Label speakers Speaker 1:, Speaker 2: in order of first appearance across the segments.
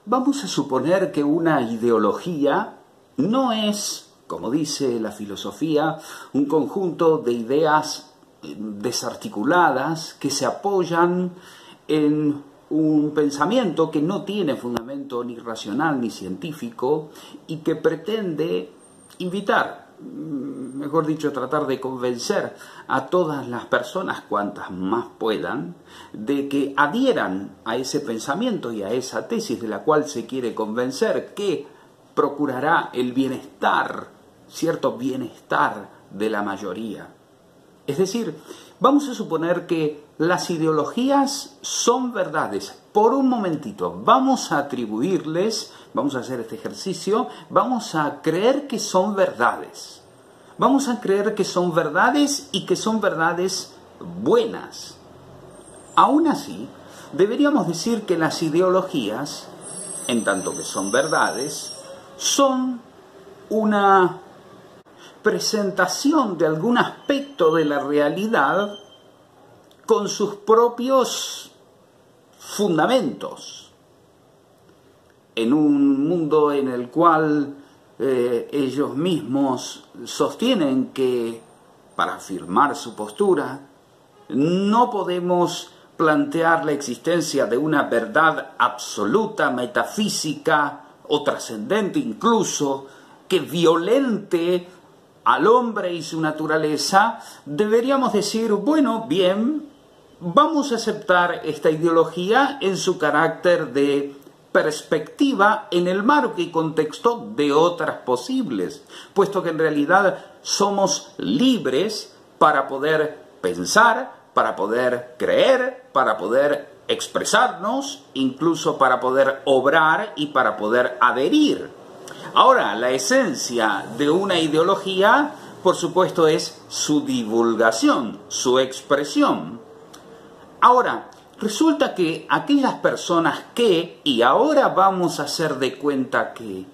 Speaker 1: Vamos a suponer que una ideología no es, como dice la filosofía, un conjunto de ideas desarticuladas que se apoyan en un pensamiento que no tiene fundamento ni racional ni científico y que pretende invitar, mejor dicho, tratar de convencer a todas las personas, cuantas más puedan, de que adhieran a ese pensamiento y a esa tesis de la cual se quiere convencer, que procurará el bienestar, cierto bienestar de la mayoría. Es decir, vamos a suponer que las ideologías son verdades. Por un momentito, vamos a atribuirles, vamos a hacer este ejercicio, vamos a creer que son verdades. Vamos a creer que son verdades y que son verdades buenas. Aún así, deberíamos decir que las ideologías, en tanto que son verdades, son una presentación de algún aspecto de la realidad con sus propios fundamentos. En un mundo en el cual ellos mismos sostienen que, para afirmar su postura, no podemos plantear la existencia de una verdad absoluta, metafísica o trascendente incluso, que violente al hombre y su naturaleza, deberíamos decir, bueno, bien, vamos a aceptar esta ideología en su carácter de perspectiva en el marco y contexto de otras posibles, puesto que en realidad somos libres para poder pensar, para poder creer, para poder expresarnos, incluso para poder obrar y para poder adherir. Ahora, la esencia de una ideología, por supuesto, es su divulgación, su expresión. Ahora, resulta que aquellas personas que, y ahora vamos a hacer de cuenta que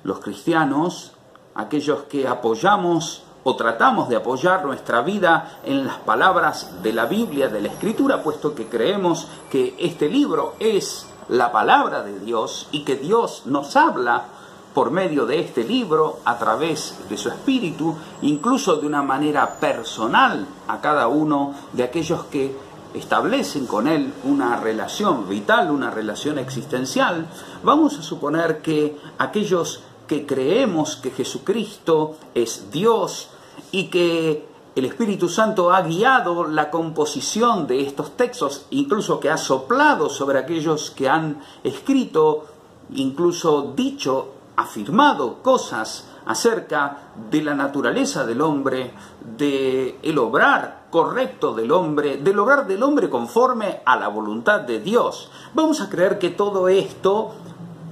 Speaker 1: los cristianos, aquellos que apoyamos o tratamos de apoyar nuestra vida en las palabras de la Biblia, de la Escritura, puesto que creemos que este libro es la palabra de Dios y que Dios nos habla por medio de este libro, a través de su espíritu, incluso de una manera personal a cada uno de aquellos que establecen con él una relación vital, una relación existencial. Vamos a suponer que aquellos que creemos que Jesucristo es Dios y que el Espíritu Santo ha guiado la composición de estos textos, incluso que ha soplado sobre aquellos que han escrito, incluso dicho, afirmado cosas acerca de la naturaleza del hombre, del obrar correcto del hombre, del obrar del hombre conforme a la voluntad de Dios. Vamos a creer que todo esto,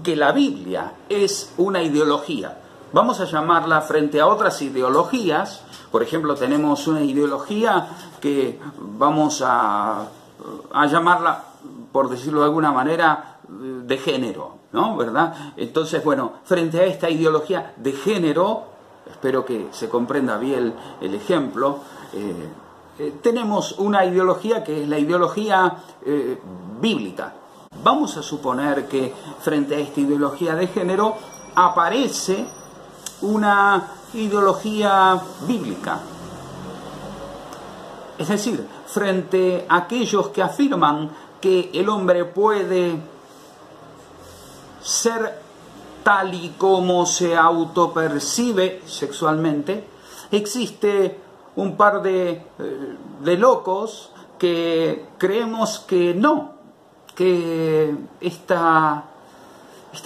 Speaker 1: que la Biblia es una ideología. Vamos a llamarla frente a otras ideologías. Por ejemplo, tenemos una ideología que vamos a llamarla, por decirlo de alguna manera, de género, ¿no? ¿Verdad? Entonces, bueno, frente a esta ideología de género, espero que se comprenda bien el ejemplo, tenemos una ideología que es la ideología bíblica. Vamos a suponer que frente a esta ideología de género aparece una ideología bíblica. Es decir, frente a aquellos que afirman que el hombre puede ser tal y como se autopercibe sexualmente, existe un par de locos que creemos que no, que esta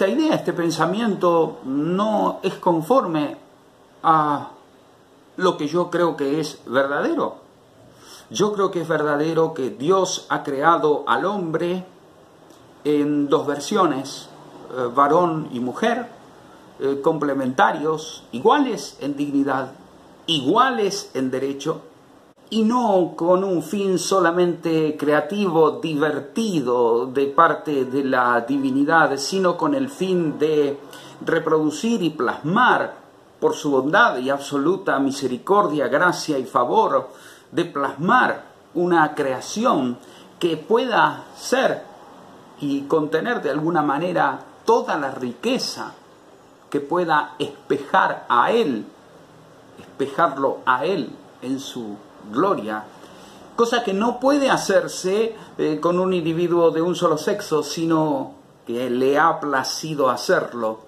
Speaker 1: idea, este pensamiento no es conforme a lo que yo creo que es verdadero. Yo creo que es verdadero que Dios ha creado al hombre en dos versiones, varón y mujer, complementarios, iguales en dignidad, iguales en derecho, y no con un fin solamente creativo, divertido de parte de la divinidad, sino con el fin de reproducir y plasmar, por su bondad y absoluta misericordia, gracia y favor, de plasmar una creación que pueda ser y contener de alguna manera toda la riqueza que pueda espejar a Él, espejarlo a Él en su gloria, cosa que no puede hacerse con un individuo de un solo sexo, sino que le ha placido hacerlo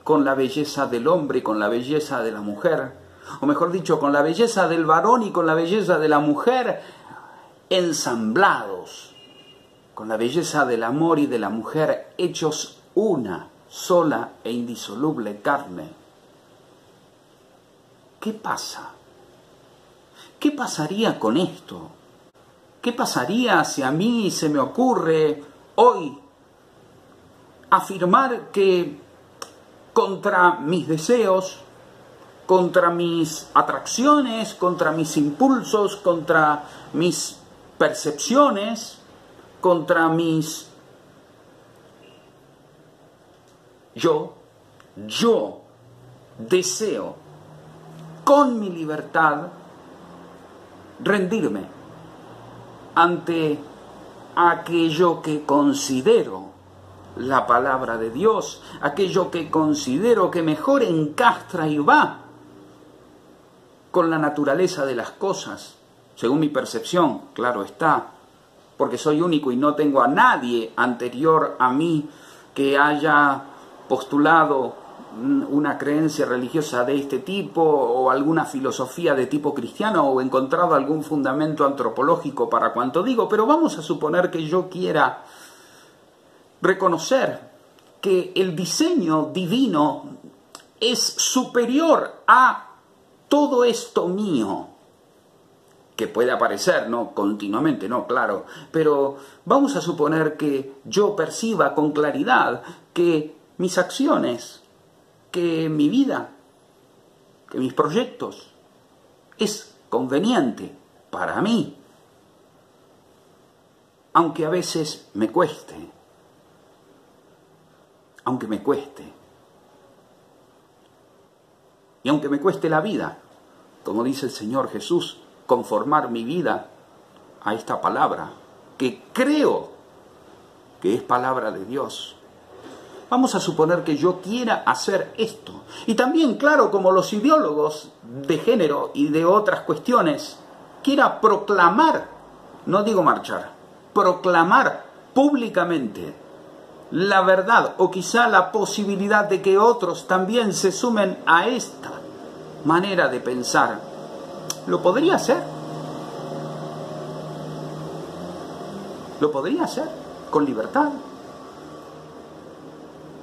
Speaker 1: con la belleza del hombre y con la belleza de la mujer, o mejor dicho, con la belleza del varón y con la belleza de la mujer ensamblados, con la belleza del amor y de la mujer hechos una sola e indisoluble carne. ¿Qué pasa? ¿Qué pasaría con esto? ¿Qué pasaría si a mí se me ocurre hoy afirmar que contra mis deseos, contra mis atracciones, contra mis impulsos, contra mis percepciones, contra mis... Yo deseo con mi libertad rendirme ante aquello que considero la palabra de Dios, aquello que considero que mejor encastra y va con la naturaleza de las cosas, según mi percepción, claro está, porque soy único y no tengo a nadie anterior a mí que haya postulado una creencia religiosa de este tipo o alguna filosofía de tipo cristiano o encontrado algún fundamento antropológico para cuanto digo, pero vamos a suponer que yo quiera reconocer que el diseño divino es superior a todo esto mío, que puede aparecer, no continuamente, no, claro, pero vamos a suponer que yo perciba con claridad que mis acciones, que mi vida, que mis proyectos es conveniente para mí, aunque a veces me cueste, aunque me cueste, y aunque me cueste la vida, como dice el Señor Jesús, conformar mi vida a esta palabra, que creo que es palabra de Dios. Vamos a suponer que yo quiera hacer esto. Y también, claro, como los ideólogos de género y de otras cuestiones, quiera proclamar, no digo marchar, proclamar públicamente la verdad o quizá la posibilidad de que otros también se sumen a esta manera de pensar. ¿Lo podría hacer? ¿Lo podría hacer con libertad?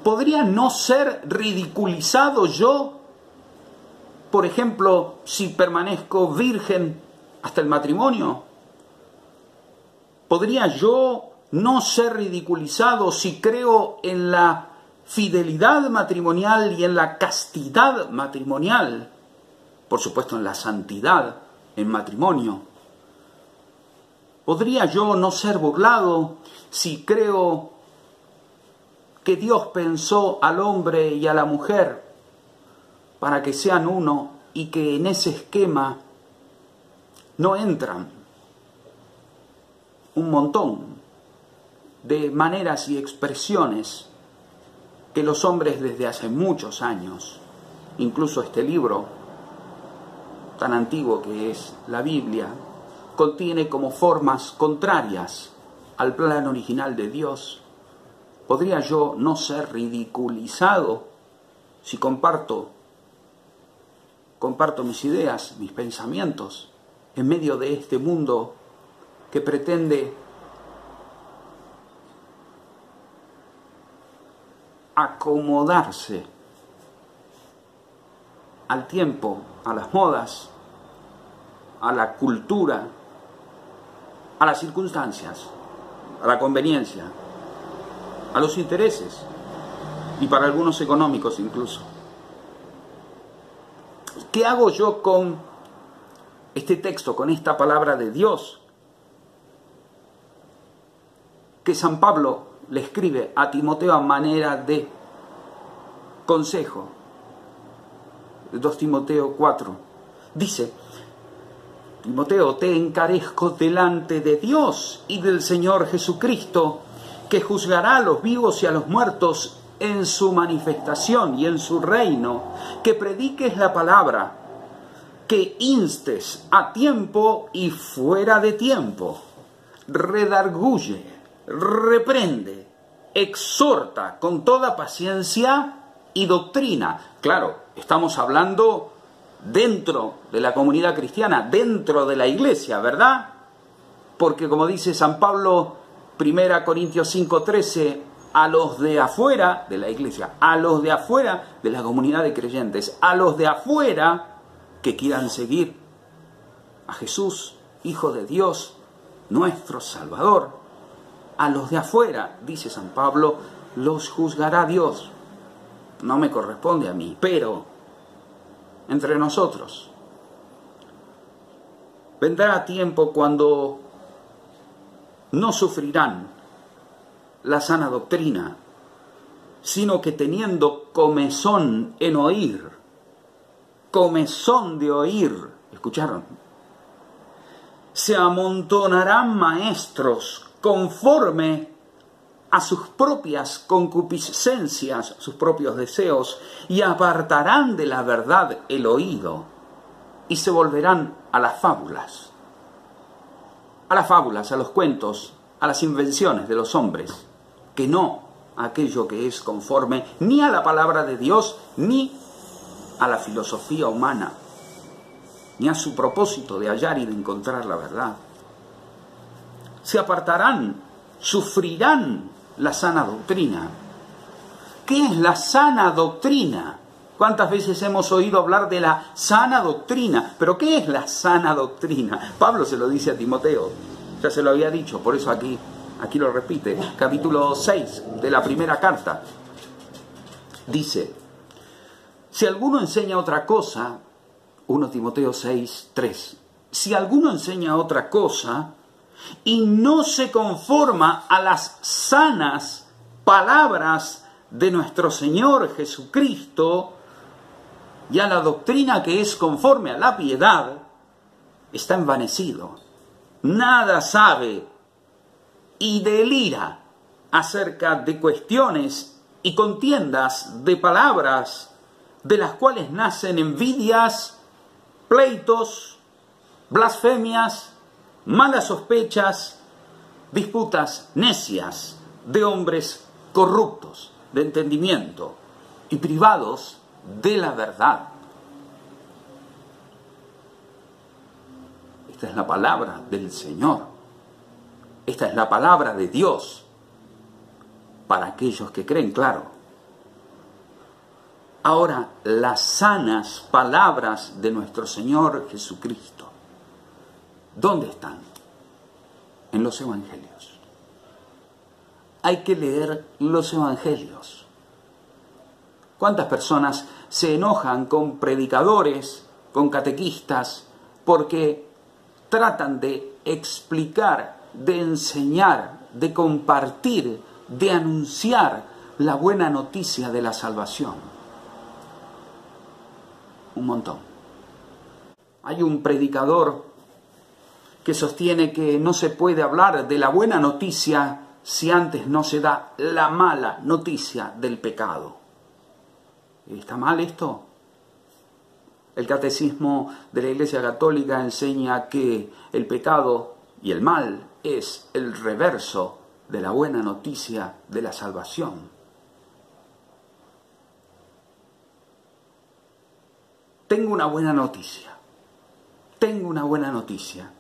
Speaker 1: ¿Podría no ser ridiculizado yo, por ejemplo, si permanezco virgen hasta el matrimonio? ¿Podría yo no ser ridiculizado si creo en la fidelidad matrimonial y en la castidad matrimonial? Por supuesto, en la santidad en matrimonio. ¿Podría yo no ser burlado si creo que Dios pensó al hombre y a la mujer para que sean uno y que en ese esquema no entran un montón de maneras y expresiones que los hombres desde hace muchos años, incluso este libro tan antiguo que es la Biblia, contiene como formas contrarias al plan original de Dios? ¿Podría yo no ser ridiculizado si comparto mis ideas, mis pensamientos, en medio de este mundo que pretende acomodarse al tiempo, a las modas, a la cultura, a las circunstancias, a la conveniencia, a los intereses y para algunos económicos incluso? ¿Qué hago yo con este texto, con esta palabra de Dios que San Pablo le escribe a Timoteo a manera de consejo? 2 Timoteo 4 dice: Timoteo, te encarezco delante de Dios y del Señor Jesucristo, que juzgará a los vivos y a los muertos en su manifestación y en su reino, que prediques la palabra, que instes a tiempo y fuera de tiempo, redarguye, reprende, exhorta con toda paciencia y doctrina. Claro, estamos hablando dentro de la comunidad cristiana, dentro de la iglesia, ¿verdad? Porque como dice San Pablo, 1 Corintios 5:13, a los de afuera de la iglesia, a los de afuera de la comunidad de creyentes, a los de afuera que quieran seguir a Jesús, Hijo de Dios, nuestro Salvador, a los de afuera, dice San Pablo, los juzgará Dios. No me corresponde a mí, pero entre nosotros vendrá tiempo cuando no sufrirán la sana doctrina, sino que teniendo comezón en oír, comezón de oír, ¿escucharon? Se amontonarán maestros conforme a sus propias concupiscencias, sus propios deseos, y apartarán de la verdad el oído, y se volverán a las fábulas, a los cuentos, a las invenciones de los hombres, que no a aquello que es conforme ni a la palabra de Dios, ni a la filosofía humana, ni a su propósito de hallar y de encontrar la verdad. Se apartarán, sufrirán la sana doctrina. ¿Qué es la sana doctrina? ¿Cuántas veces hemos oído hablar de la sana doctrina? ¿Pero qué es la sana doctrina? Pablo se lo dice a Timoteo, ya se lo había dicho, por eso aquí lo repite. Capítulo 6 de la primera carta. Dice, si alguno enseña otra cosa, 1 Timoteo 6:3, si alguno enseña otra cosa y no se conforma a las sanas palabras de nuestro Señor Jesucristo y a la doctrina que es conforme a la piedad, está envanecido, nada sabe y delira acerca de cuestiones y contiendas de palabras, de las cuales nacen envidias, pleitos, blasfemias, malas sospechas, disputas necias de hombres corruptos de entendimiento y privados de la verdad. Esta es la palabra del Señor. Esta es la palabra de Dios para aquellos que creen, claro. Ahora, las sanas palabras de nuestro Señor Jesucristo, ¿dónde están? En los evangelios. Hay que leer los evangelios. ¿Cuántas personas se enojan con predicadores, con catequistas, porque tratan de explicar, de enseñar, de compartir, de anunciar la buena noticia de la salvación? Un montón. Hay un predicador que sostiene que no se puede hablar de la buena noticia si antes no se da la mala noticia del pecado. ¿Está mal esto? El catecismo de la Iglesia Católica enseña que el pecado y el mal es el reverso de la buena noticia de la salvación. Tengo una buena noticia. Tengo una buena noticia.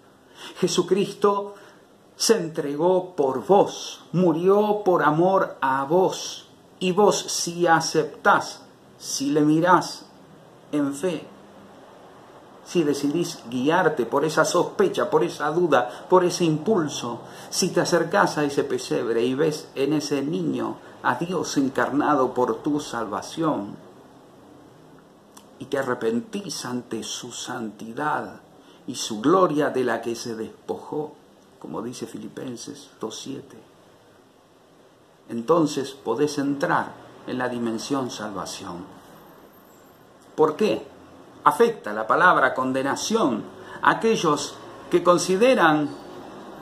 Speaker 1: Jesucristo se entregó por vos, murió por amor a vos, y vos si aceptás, si le mirás en fe, si decidís guiarte por esa sospecha, por esa duda, por ese impulso, si te acercás a ese pesebre y ves en ese niño a Dios encarnado por tu salvación, y te arrepentís ante su santidad y su gloria de la que se despojó, como dice Filipenses 2:7, entonces podés entrar en la dimensión salvación. ¿Por qué? Afecta la palabra condenación a aquellos que consideran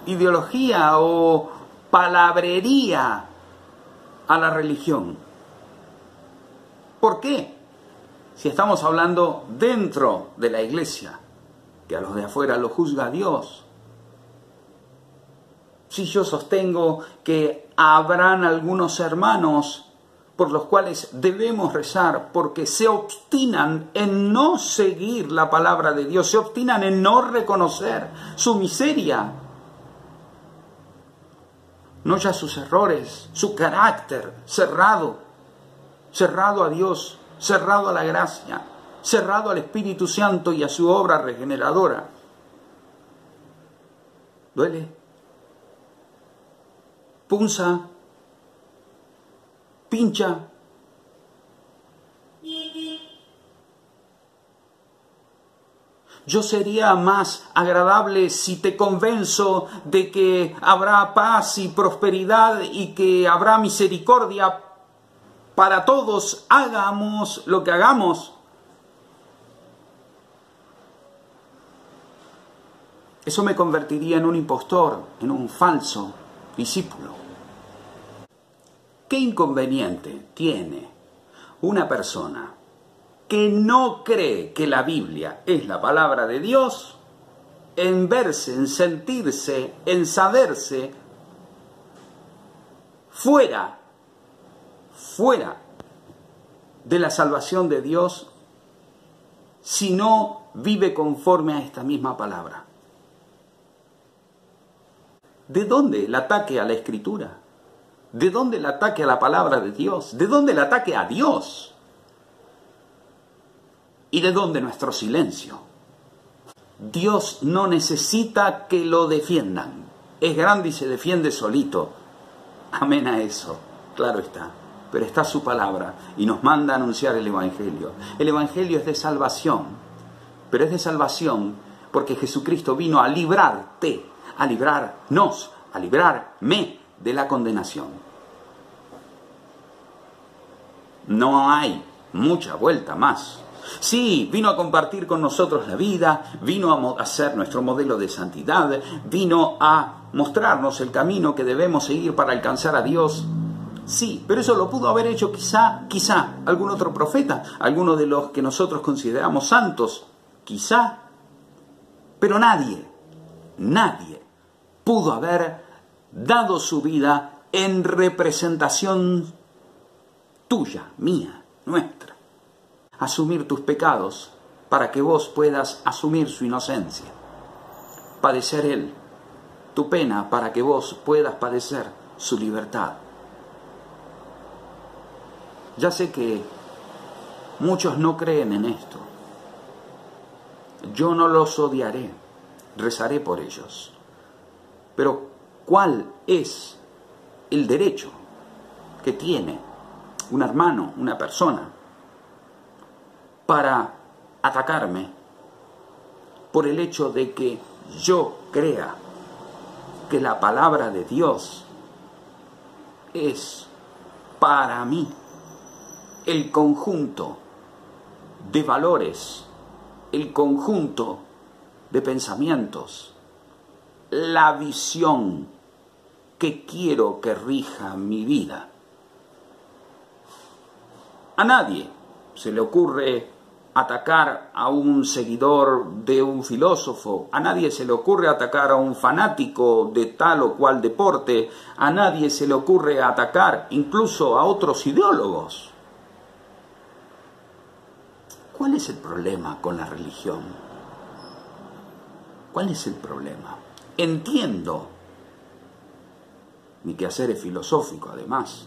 Speaker 1: ideología o palabrería a la religión. ¿Por qué? Si estamos hablando dentro de la iglesia, que a los de afuera lo juzga Dios. Si yo sostengo que habrán algunos hermanos por los cuales debemos rezar porque se obstinan en no seguir la palabra de Dios, se obstinan en no reconocer su miseria, no ya sus errores, su carácter cerrado a Dios, cerrado a la gracia, cerrado al Espíritu Santo y a su obra regeneradora. ¿Duele? ¿Punza? ¿Pincha? Yo sería más agradable si te convenzo de que habrá paz y prosperidad y que habrá misericordia para todos, hagamos lo que hagamos. Eso me convertiría en un impostor, en un falso discípulo. ¿Qué inconveniente tiene una persona que no cree que la Biblia es la palabra de Dios en verse, en sentirse, en saberse fuera de la salvación de Dios si no vive conforme a esta misma palabra? ¿De dónde el ataque a la Escritura? ¿De dónde el ataque a la palabra de Dios? ¿De dónde el ataque a Dios? ¿Y de dónde nuestro silencio? Dios no necesita que lo defiendan. Es grande y se defiende solito. Amén a eso, claro está. Pero está su palabra y nos manda a anunciar el Evangelio. El Evangelio es de salvación, pero es de salvación porque Jesucristo vino a librarte, a librarnos, a librarme de la condenación. No hay mucha vuelta más. Sí, vino a compartir con nosotros la vida, vino a ser nuestro modelo de santidad, vino a mostrarnos el camino que debemos seguir para alcanzar a Dios. Sí, pero eso lo pudo haber hecho quizá algún otro profeta, alguno de los que nosotros consideramos santos, quizá. Pero nadie pudo haber dado su vida en representación tuya, mía, nuestra. Asumir tus pecados para que vos puedas asumir su inocencia. Padecer Él, tu pena para que vos puedas padecer su libertad. Ya sé que muchos no creen en esto. Yo no los odiaré, rezaré por ellos. Pero, ¿cuál es el derecho que tiene un hermano, una persona, para atacarme por el hecho de que yo crea que la palabra de Dios es para mí el conjunto de valores, el conjunto de pensamientos, la visión que quiero que rija mi vida? A nadie se le ocurre atacar a un seguidor de un filósofo, a nadie se le ocurre atacar a un fanático de tal o cual deporte, a nadie se le ocurre atacar incluso a otros ideólogos. ¿Cuál es el problema con la religión? ¿Cuál es el problema? Entiendo, mi quehacer es filosófico además,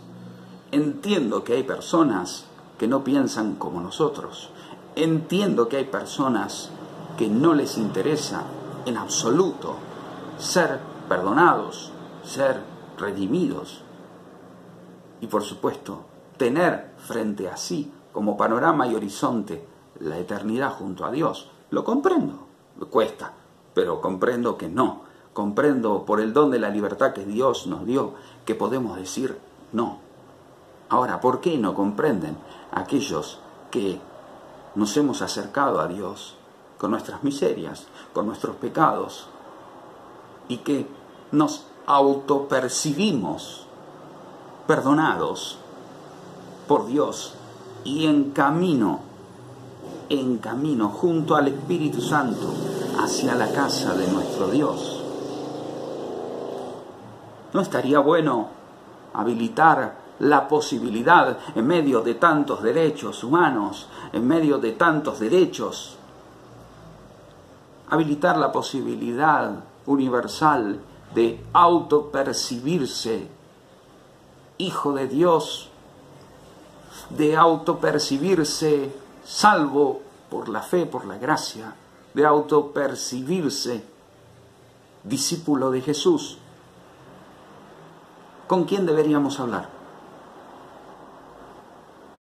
Speaker 1: entiendo que hay personas que no piensan como nosotros. Entiendo que hay personas que no les interesa en absoluto ser perdonados, ser redimidos. Y por supuesto, tener frente a sí como panorama y horizonte la eternidad junto a Dios. Lo comprendo, me cuesta, pero comprendo que no. Comprendo por el don de la libertad que Dios nos dio que podemos decir no. Ahora, ¿por qué no comprenden aquellos que nos hemos acercado a Dios con nuestras miserias, con nuestros pecados, y que nos autopercibimos perdonados por Dios y en camino, junto al Espíritu Santo, hacia la casa de nuestro Dios. ¿No estaría bueno habilitar la posibilidad, en medio de tantos derechos humanos, en medio de tantos derechos, habilitar la posibilidad universal de autopercibirse hijo de Dios, de autopercibirse salvo por la fe, por la gracia, de autopercibirse discípulo de Jesús? ¿Con quién deberíamos hablar?